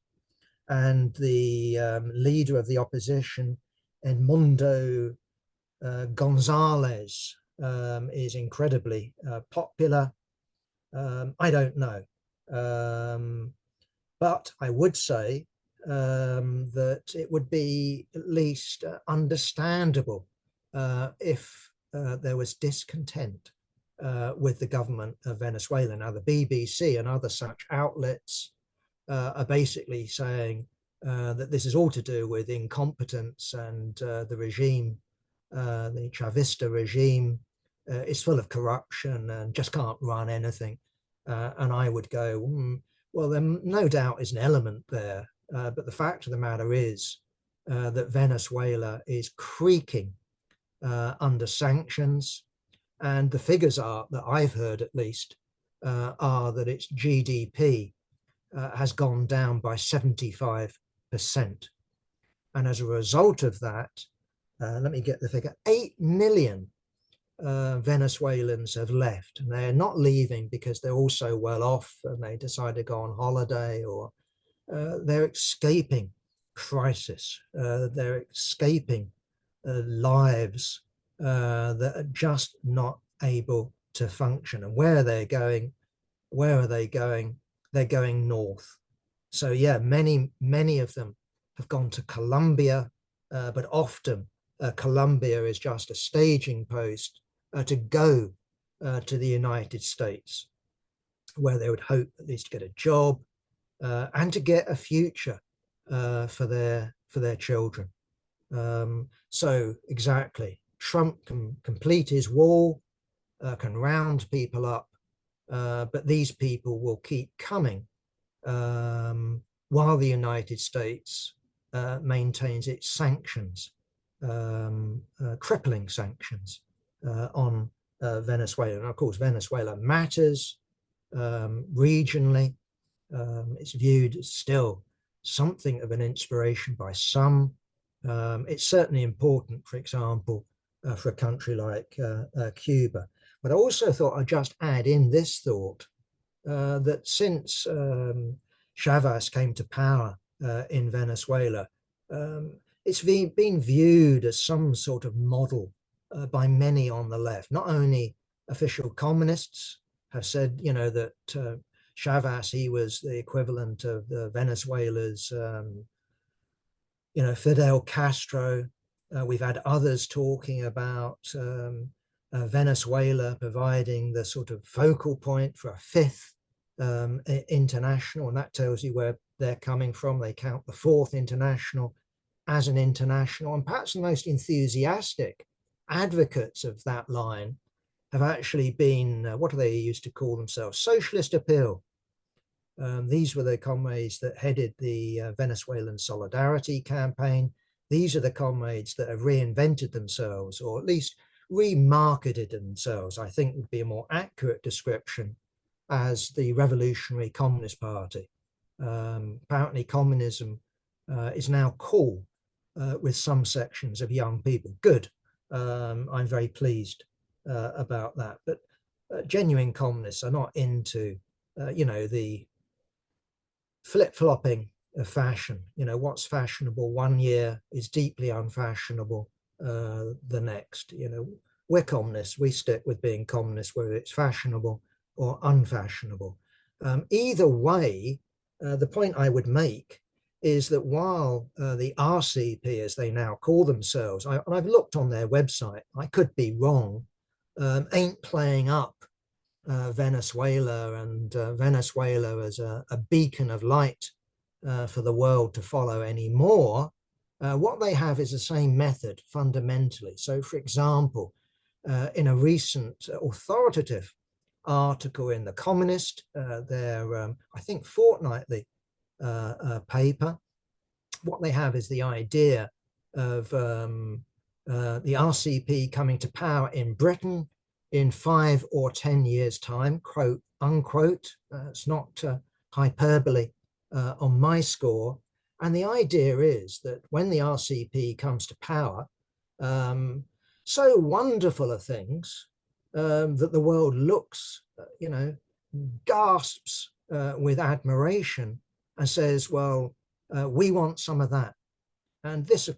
And the leader of the opposition, Edmundo Gonzalez, is incredibly popular. I don't know. But I would say that it would be at least understandable if there was discontent with the government of Venezuela. Now, the BBC and other such outlets are basically saying that this is all to do with incompetence and the regime, the Chavista regime, is full of corruption and just can't run anything. And I would go, well, there no doubt is an element there. But the fact of the matter is that Venezuela is creaking under sanctions. And the figures are, that I've heard at least, are that its GDP has gone down by 75%. And as a result of that, let me get the figure, 8 million Venezuelans have left. And they're not leaving because they're all so well off and they decide to go on holiday, or they're escaping crisis. They're escaping lives that are just not able to function. And where are they going? They're going north. So yeah, many of them have gone to Colombia, but often Colombia is just a staging post to go to the United States, where they would hope at least to get a job and to get a future for their children. So exactly, Trump can complete his wall, can round people up, but these people will keep coming while the United States maintains its sanctions, crippling sanctions on Venezuela. And of course, Venezuela matters regionally. It's viewed as still something of an inspiration by some. It's certainly important, for example, for a country like Cuba. But I also thought I'd just add in this thought that since Chavez came to power in Venezuela, it's been viewed as some sort of model by many on the left. Not only official communists have said, that Chavez, he was the equivalent of Venezuela's, Fidel Castro. We've had others talking about Venezuela providing the sort of focal point for a fifth international, and that tells you where they're coming from. They count the fourth international as an international, and perhaps the most enthusiastic advocates of that line have actually been, what do they used to call themselves? Socialist Appeal. These were the comrades that headed the Venezuelan Solidarity campaign. These are the comrades that have reinvented themselves, or at least remarketed themselves, I think would be a more accurate description, as the Revolutionary Communist Party. Apparently communism is now cool with some sections of young people. Good. I'm very pleased about that. But genuine communists are not into, the flip-flopping of fashion. What's fashionable one year is deeply unfashionable the next. We're communists. We stick with being communists, whether it's fashionable or unfashionable. Either way, the point I would make is that while the RCP, as they now call themselves, I've looked on their website, I could be wrong, ain't playing up Venezuela and Venezuela as a beacon of light for the world to follow anymore. What they have is the same method fundamentally. So, for example, in a recent authoritative article in The Communist, their, I think, fortnightly paper, what they have is the idea of the RCP coming to power in Britain in 5 or 10 years' time, quote unquote. It's not hyperbole on my score. And the idea is that when the RCP comes to power, so wonderful are things that the world looks, gasps with admiration and says, well, we want some of that. And this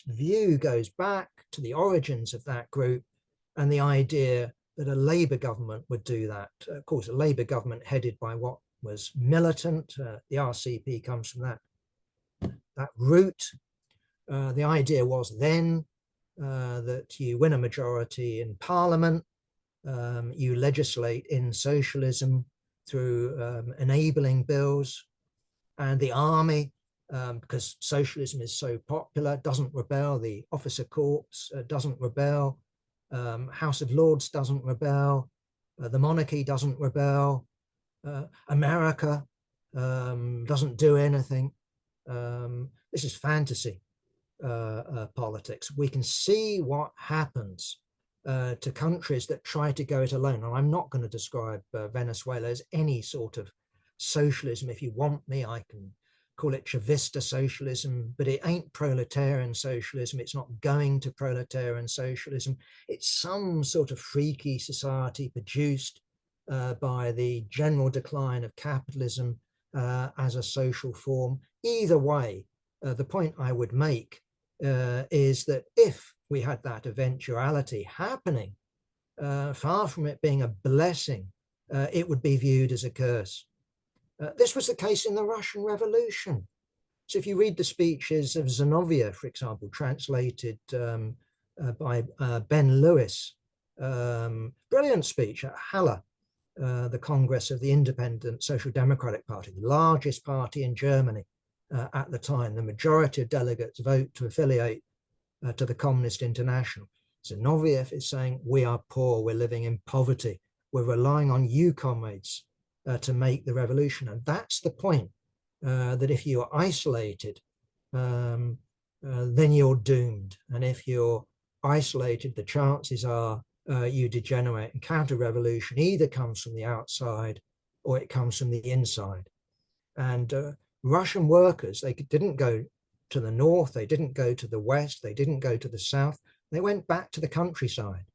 view goes back to the origins of that group and the idea that a Labour government would do that. Of course, a Labour government headed by what was militant. The RCP comes from that route. The idea was then that you win a majority in Parliament, you legislate in socialism through enabling bills, and the army, because socialism is so popular, doesn't rebel. The officer corps doesn't rebel. House of Lords doesn't rebel. The monarchy doesn't rebel. America doesn't do anything. This is fantasy politics. We can see what happens to countries that try to go it alone. And I'm not going to describe Venezuela as any sort of socialism. If you want me, I can call it Chavista socialism, but it ain't proletarian socialism. It's not going to proletarian socialism. It's some sort of freaky society produced by the general decline of capitalism as a social form. Either way, the point I would make is that if we had that eventuality happening, far from it being a blessing, it would be viewed as a curse. This was the case in the Russian Revolution. So if you read the speeches of Zinoviev, for example, translated by Ben Lewis, brilliant speech at Halle, the Congress of the Independent Social Democratic Party, the largest party in Germany at the time. The majority of delegates vote to affiliate to the Communist International. Zinoviev is saying, we are poor, we're living in poverty, we're relying on you, comrades, to make the revolution. And that's the point, that if you are isolated, then you're doomed. And if you're isolated, the chances are you degenerate, and counter-revolution either comes from the outside or it comes from the inside. And Russian workers, they didn't go to the north, they didn't go to the west, they didn't go to the south, they went back to the countryside.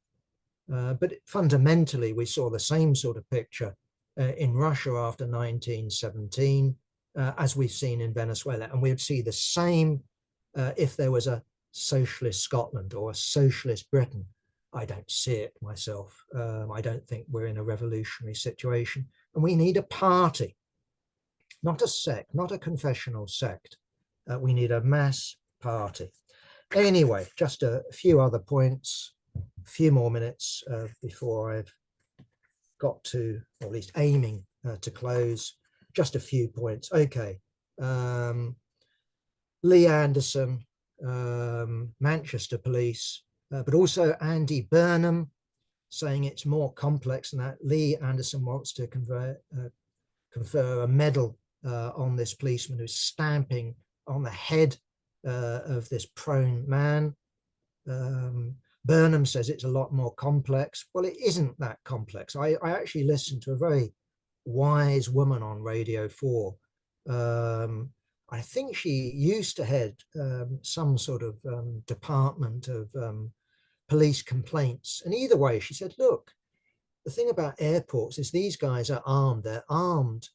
But fundamentally, we saw the same sort of picture in Russia after 1917, as we've seen in Venezuela. And we'd see the same if there was a socialist Scotland or a socialist Britain. I don't see it myself. I don't think we're in a revolutionary situation. And we need a party, not a sect, not a confessional sect. We need a mass party. Anyway, just a few other points, a few more minutes before I've got to, or at least aiming to close. Just a few points. Okay. Lee Anderson, Manchester police, but also Andy Burnham saying it's more complex than that. Lee Anderson wants to confer a medal on this policeman who's stamping on the head of this prone man. Burnham says it's a lot more complex. Well, it isn't that complex. I actually listened to a very wise woman on Radio 4. I think she used to head some sort of department of police complaints. And either way, she said, look, the thing about airports is these guys are armed. They're armed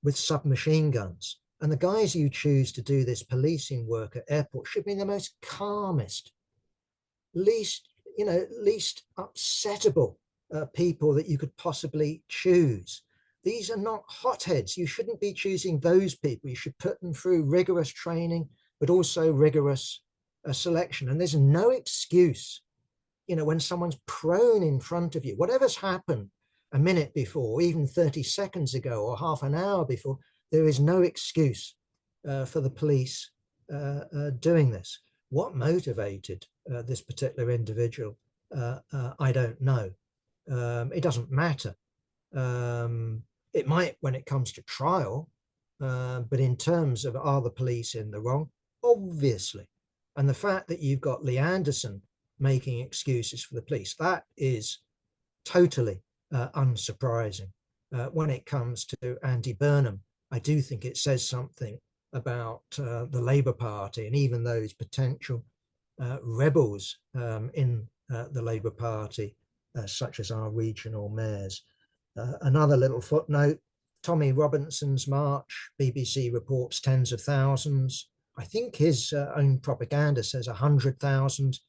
with submachine guns. And the guys you choose to do this policing work at airports should be the most calmest, least upsettable people that you could possibly choose. These are not hotheads. You shouldn't be choosing those people. You should put them through rigorous training, but also rigorous selection. And there's no excuse, when someone's prone in front of you, whatever's happened a minute before, even 30 seconds ago or half an hour before, there is no excuse for the police doing this. What motivated this particular individual? I don't know. It doesn't matter. It might when it comes to trial, but in terms of are the police in the wrong? Obviously. And the fact that you've got Lee Anderson making excuses for the police, that is totally unsurprising. When it comes to Andy Burnham, I do think it says something about the Labour Party and even those potential rebels in the Labour Party, such as our regional mayors. Another little footnote, Tommy Robinson's march, BBC reports tens of thousands. I think his own propaganda says 100,000.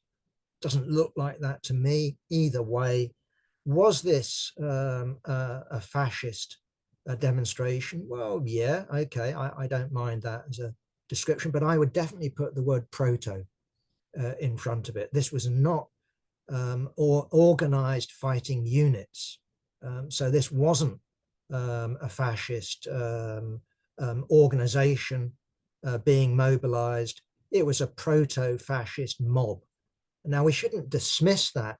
Doesn't look like that to me. Either way, was this a fascist demonstration? Well, yeah, okay, I don't mind that as a description, but I would definitely put the word proto in front of it. This was not or organized fighting units. So this wasn't a fascist organization being mobilized. It was a proto-fascist mob. Now, we shouldn't dismiss that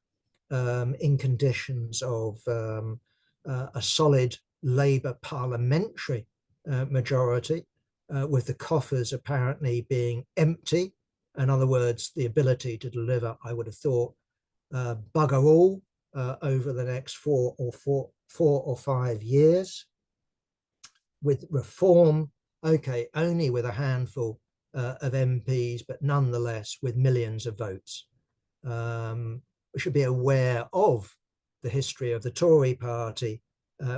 in conditions of a solid Labour parliamentary majority, with the coffers apparently being empty. In other words, the ability to deliver, I would have thought, bugger all over the next 4 or 5 years. With reform, okay, only with a handful of MPs, but nonetheless with millions of votes. We should be aware of the history of the Tory party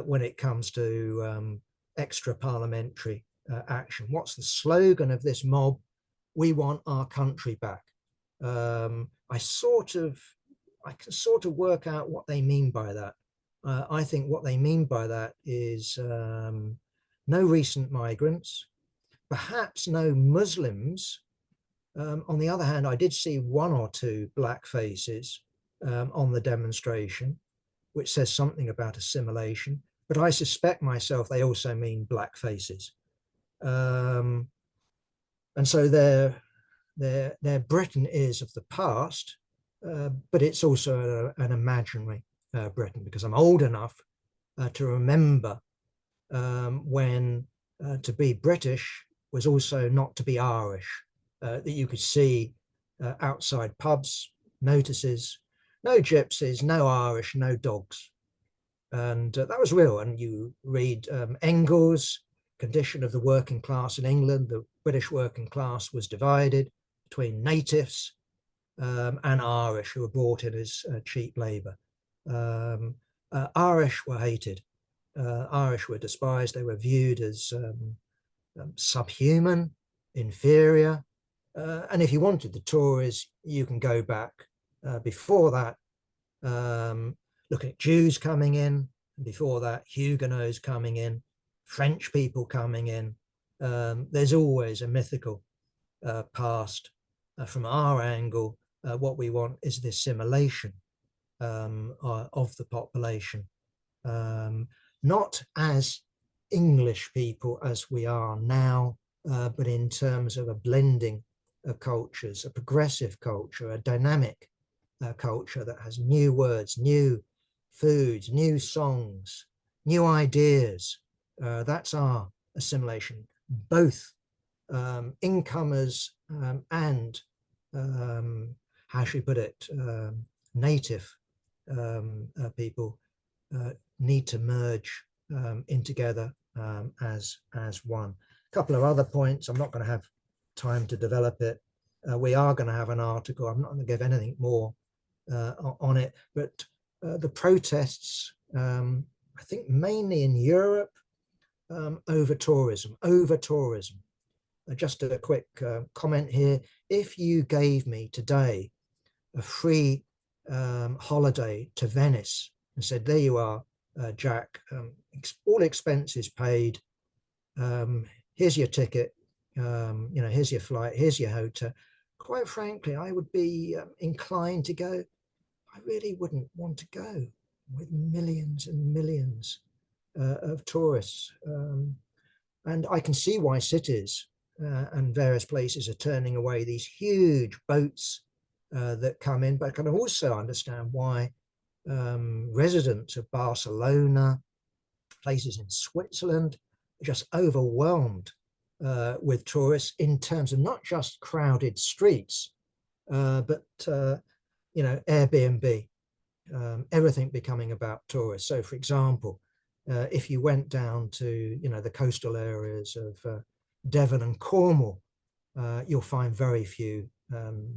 when it comes to extra parliamentary action. What's the slogan of this mob? We want our country back. I can sort of work out what they mean by that. I think what they mean by that is no recent migrants, perhaps no Muslims. On the other hand, I did see 1 or 2 black faces on the demonstration, which says something about assimilation. But I suspect myself they also mean black faces. And so their Britain is of the past, but it's also an imaginary Britain, because I'm old enough to remember when to be British was also not to be Irish, that you could see outside pubs, notices, no gypsies, no Irish, no dogs. And that was real. And you read Engels' Condition of the Working Class in England. The British working class was divided between natives and Irish, who were brought in as cheap labour. Irish were hated. Irish were despised. They were viewed as subhuman, inferior. And if you wanted the Tories, you can go back before that, look at Jews coming in, before that, Huguenots coming in, French people coming in. There's always a mythical past from our angle, what we want is the assimilation of the population, not as English people as we are now, but in terms of a blending of cultures, a progressive culture, a dynamic culture that has new words, new foods, new songs, new ideas. That's our assimilation, both incomers and, how should we put it, native people need to merge in together as one. A couple of other points. I'm not going to have time to develop it. We are going to have an article. I'm not going to give anything more on it, but the protests, I think mainly in Europe, over tourism. Just a quick comment here. If you gave me today a free holiday to Venice and said, there you are, Jack, all expenses paid, here's your ticket, here's your flight, here's your hotel. Quite frankly, I would be inclined to go. I really wouldn't want to go with millions and millions of tourists. And I can see why cities and various places are turning away these huge boats that come in, but I can also understand why residents of Barcelona, places in Switzerland, are just overwhelmed with tourists in terms of not just crowded streets, but Airbnb, everything becoming about tourists. So, for example, if you went down to the coastal areas of Devon and Cornwall, you'll find very few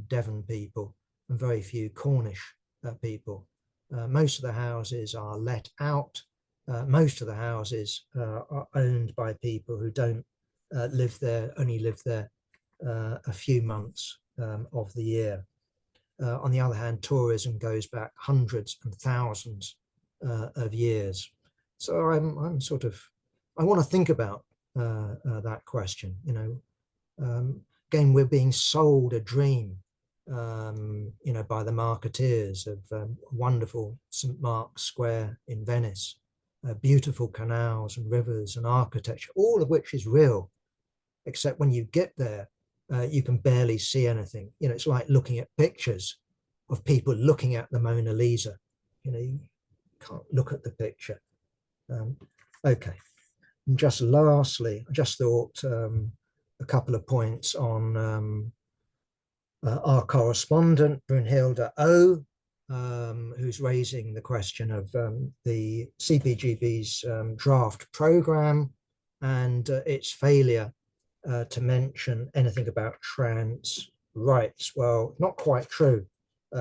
Devon people and very few Cornish people. Most of the houses are let out. Most of the houses are owned by people who don't live there, only live there a few months of the year. On the other hand, tourism goes back hundreds and thousands of years. So I'm sort of, I want to think about that question. Again, we're being sold a dream, by the marketeers of wonderful St. Mark's Square in Venice, beautiful canals and rivers and architecture, all of which is real, except when you get there, you can barely see anything. It's like looking at pictures of people looking at the Mona Lisa. You can't look at the picture. Okay. And just lastly, I just thought a couple of points on our correspondent, Brunhilde O, who's raising the question of the CPGB's draft program and its failure to mention anything about trans rights. Well, not quite true,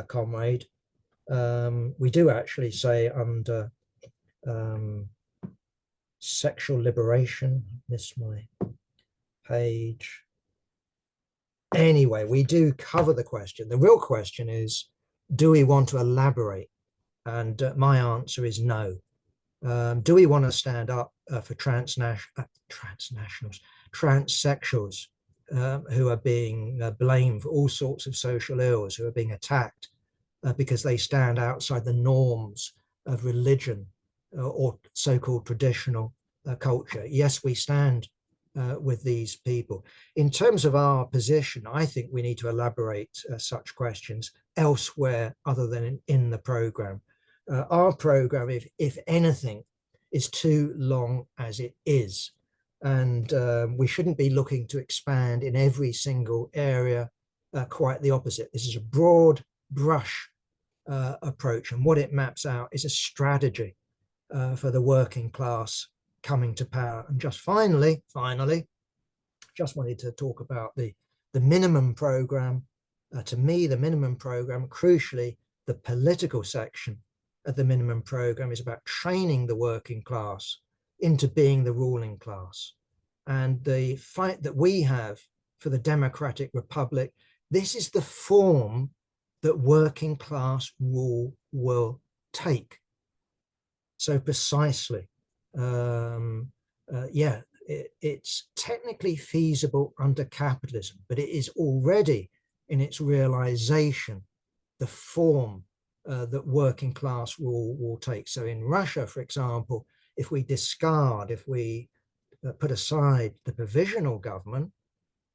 comrade. We do actually say under sexual liberation, missed my page. Anyway, we do cover the question. The real question is, do we want to elaborate? And my answer is no. Do we want to stand up for transsexuals who are being blamed for all sorts of social ills, who are being attacked because they stand outside the norms of religion or so-called traditional culture? Yes, we stand with these people. In terms of our position, I think we need to elaborate such questions elsewhere other than in the program. Our program, if anything, is too long as it is. And we shouldn't be looking to expand in every single area, quite the opposite. This is a broad brush approach, and what it maps out is a strategy for the working class coming to power. And just finally, just wanted to talk about the minimum program. To me, the minimum program, crucially, the political section of the minimum program is about training the working class into being the ruling class. And the fight that we have for the democratic republic, this is the form that working class rule will take. So precisely, it's technically feasible under capitalism, but it is already in its realization, the form that working class rule will take. So in Russia, for example, if we put aside the provisional government,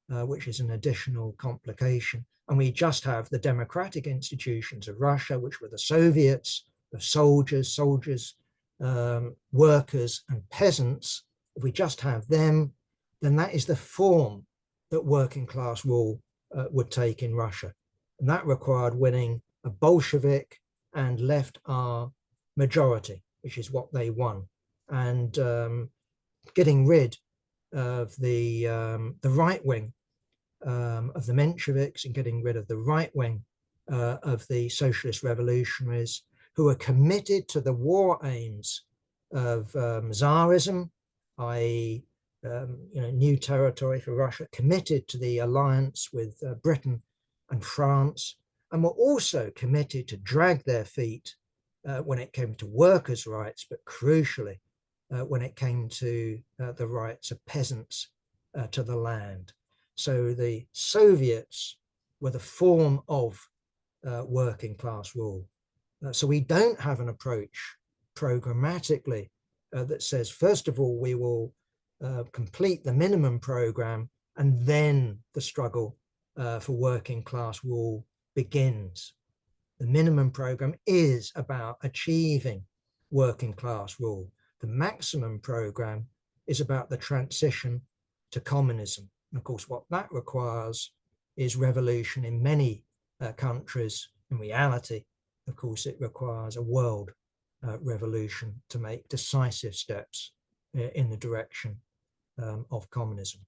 which is an additional complication, and we just have the democratic institutions of Russia, which were the Soviets, the soldiers, workers, and peasants. If we just have them, then that is the form that working class rule would take in Russia. And that required winning a Bolshevik and left R majority, which is what they won, and getting rid of the right wing of the Mensheviks and getting rid of the right wing of the socialist revolutionaries, who are committed to the war aims of Tsarism, i.e., new territory for Russia, committed to the alliance with Britain and France, and were also committed to drag their feet when it came to workers' rights, but crucially, when it came to the rights of peasants to the land. So the Soviets were the form of working class rule. So we don't have an approach programmatically that says, first of all, we will complete the minimum program, and then the struggle for working class rule begins. The minimum program is about achieving working class rule. The maximum program is about the transition to communism. And of course, what that requires is revolution in many countries. In reality, of course, it requires a world revolution to make decisive steps in the direction of communism.